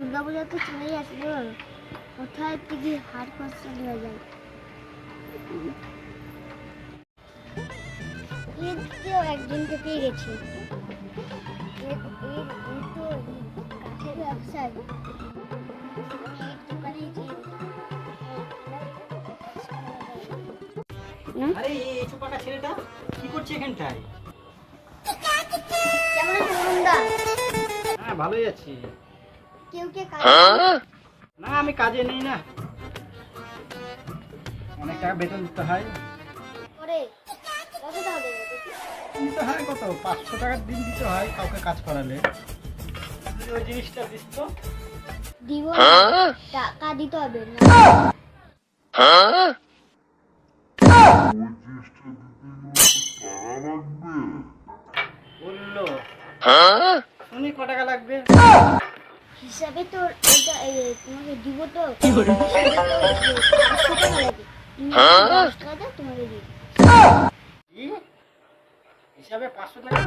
দুর্গাপূজা তো চলেই আসলো, কোথায় থেকে হাট খরচা দেওয়া যায়। ঈদকেও একজনকে পেয়ে গেছি। কাঠের ব্যবসায় আরে এই ছোপাকা ছেলেটা কি করছে এখানটায়? কেমন আছো বন্ধুরা? হ্যাঁ ভালোই আছি। কেউ কে কাজ না আমি কাজে নেই না, অনেক টাকা বেতন দিতে হয়। করে কত টাকা দেবে? দিতে হয় কত, 500 টাকার দিন দিতে হয় কাউকে কাজ করালে। তুই ওই জিনিসটা দিস তো। দিব না, টাকা দিতে হবে না। বললো শুনি ক টাকা লাগবে। হিসাবে তো এটা তোমাকে দিব তো, হিসাবে তো 500 টাকা লাগে। তুমি 10 টাকা দাও, তোমাকে দিই। কি হিসাবে 500 টাকা?